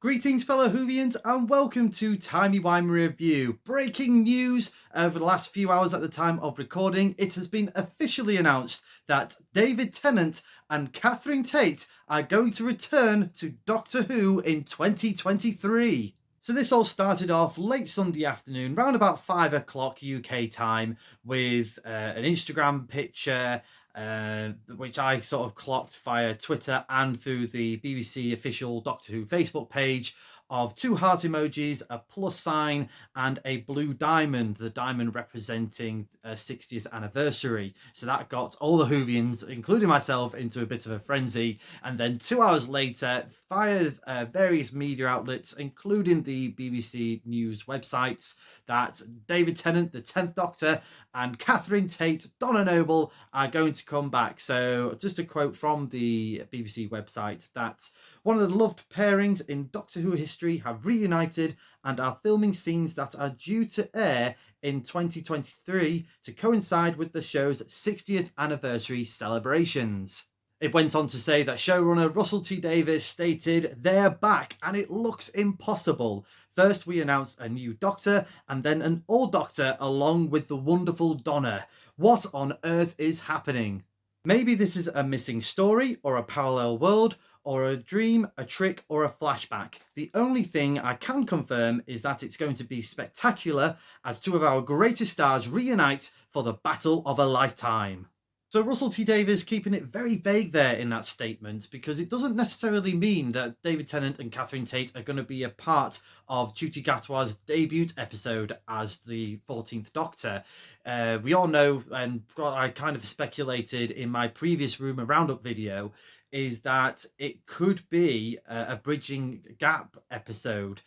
Greetings, fellow Whovians, and welcome to Timey Wimey Review. Breaking news over the last few hours at the time of recording. It has been officially announced that David Tennant and Catherine Tate are going to return to Doctor Who in 2023. So this all started off late Sunday afternoon, round about 5 o'clock UK time, with an Instagram picture which I sort of clocked via Twitter and through the BBC official Doctor Who Facebook page, of two heart emojis, a plus sign, and a blue diamond, the diamond representing a 60th anniversary. So that got all the Whovians, including myself, into a bit of a frenzy. And then 2 hours later, via various media outlets, including the BBC News websites, that David Tennant, the 10th Doctor, and Catherine Tate, Donna Noble, are going to come back. So just a quote from the BBC website, that one of the loved pairings in Doctor Who history have reunited and are filming scenes that are due to air in 2023 to coincide with the show's 60th anniversary celebrations. It went on to say that showrunner Russell T Davies stated, "They're back and it looks impossible. First we announced a new Doctor and then an old Doctor along with the wonderful Donna. What on earth is happening?" Maybe this is a missing story or a parallel world or a dream, a trick or a flashback. The only thing I can confirm is that it's going to be spectacular as two of our greatest stars reunite for the battle of a lifetime. So Russell T Davies keeping it very vague there in that statement, because it doesn't necessarily mean that David Tennant and Catherine Tate are going to be a part of Ncuti Gatwa's debut episode as the 14th Doctor. We all know, and I kind of speculated in my previous Rumour Roundup video, is that it could be a bridging gap episode.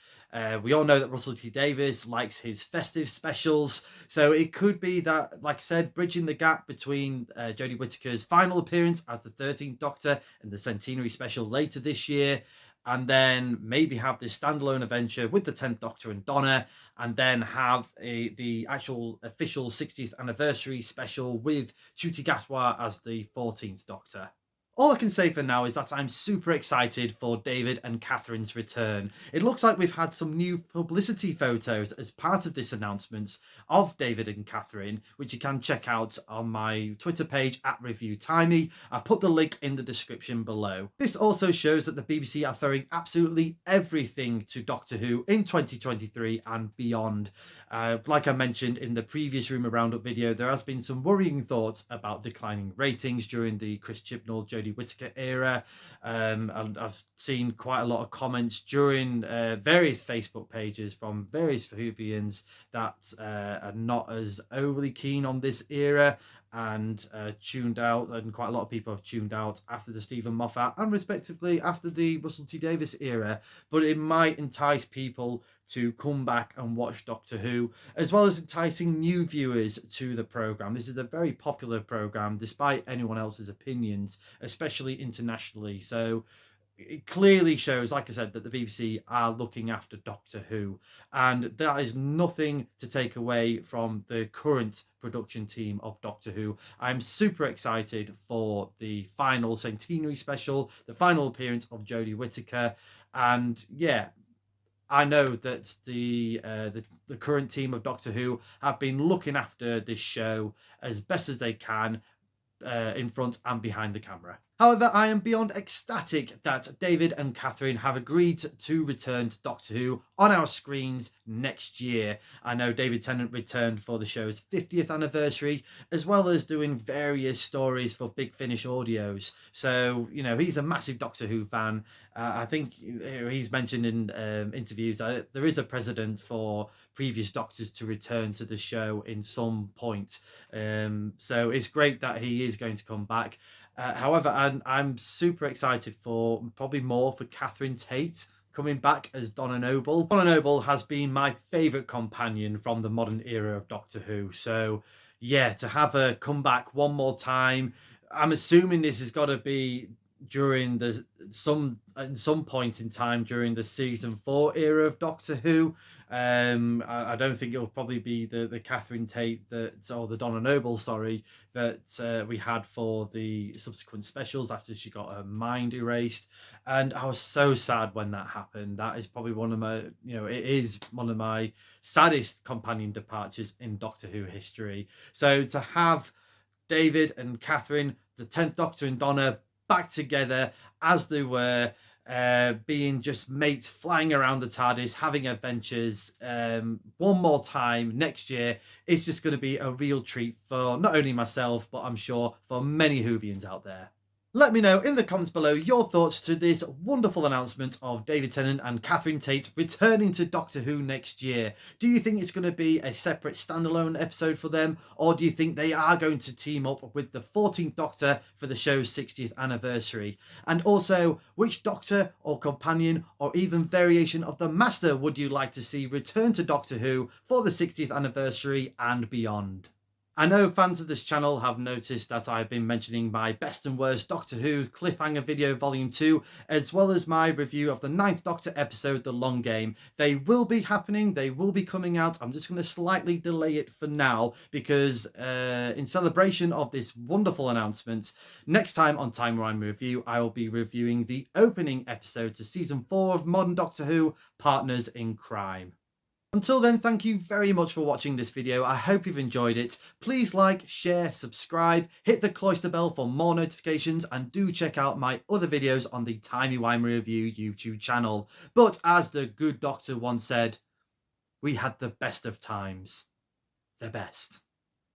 We all know that Russell T Davies likes his festive specials, so it could be that, like I said, bridging the gap between Jodie Whittaker's final appearance as the 13th Doctor and the centenary special later this year, and then maybe have this standalone adventure with the 10th Doctor and Donna, and then have the actual official 60th anniversary special with Ncuti Gatwa as the 14th Doctor. All I can say for now is that I'm super excited for David and Catherine's return. It looks like we've had some new publicity photos as part of this announcement of David and Catherine, which you can check out on my Twitter page at ReviewTimey. I've put the link in the description below. This also shows that the BBC are throwing absolutely everything to Doctor Who in 2023 and beyond. Like I mentioned in the previous Rumour Roundup video, there has been some worrying thoughts about declining ratings during the Chris Chibnall, Jodie Whittaker era. And I've seen quite a lot of comments during various Facebook pages from various Whovians that are not as overly keen on this era and tuned out, and quite a lot of people have tuned out after the Stephen Moffat and respectively after the Russell T Davies era. But it might entice people to come back and watch Doctor Who, as well as enticing new viewers to the programme. This is a very popular programme despite anyone else's opinions, especially internationally. So it clearly shows, like I said, that the BBC are looking after Doctor Who, and that is nothing to take away from the current production team of Doctor Who. I'm super excited for the final centenary special, the final appearance of Jodie Whittaker, and yeah, I know that the current team of Doctor Who have been looking after this show as best as they can, in front and behind the camera. However, I am beyond ecstatic that David and Catherine have agreed to return to Doctor Who on our screens next year. I know David Tennant returned for the show's 50th anniversary, as well as doing various stories for Big Finish Audios. So, you know, he's a massive Doctor Who fan. I think he's mentioned in interviews that there is a precedent for previous Doctors to return to the show in some point. So it's great that he is going to come back. However, I'm super excited for probably more for Catherine Tate coming back as Donna Noble. Donna Noble has been my favourite companion from the modern era of Doctor Who. So yeah, to have her come back one more time, I'm assuming this has got to be during the some at some point in time during the season 4 era of Doctor Who. I don't think it'll probably be the Catherine Tate that, or the Donna Noble, sorry, that we had for the subsequent specials after she got her mind erased. And I was so sad when that happened. That is probably one of my, it is one of my saddest companion departures in Doctor Who history. So to have David and Catherine, the 10th Doctor and Donna, back together as they were, being just mates, flying around the TARDIS, having adventures one more time next year, is just going to be a real treat for not only myself, but I'm sure for many Whovians out there. Let me know in the comments below your thoughts to this wonderful announcement of David Tennant and Catherine Tate returning to Doctor Who next year. Do you think it's going to be a separate standalone episode for them, or do you think they are going to team up with the 14th Doctor for the show's 60th anniversary? And also, which Doctor or companion or even variation of the Master would you like to see return to Doctor Who for the 60th anniversary and beyond? I know fans of this channel have noticed that I've been mentioning my best and worst Doctor Who cliffhanger video volume 2, as well as my review of the 9th Doctor episode The Long Game. They will be happening, they will be coming out. I'm just going to slightly delay it for now because in celebration of this wonderful announcement, next time on Timey Wimey Review, I will be reviewing the opening episode to season 4 of Modern Doctor Who, Partners in Crime. Until then, thank you very much for watching this video. I hope you've enjoyed it. Please like, share, subscribe, hit the cloister bell for more notifications, and do check out my other videos on the Timey Wimey Review YouTube channel. But as the good doctor once said, we had the best of times. The best.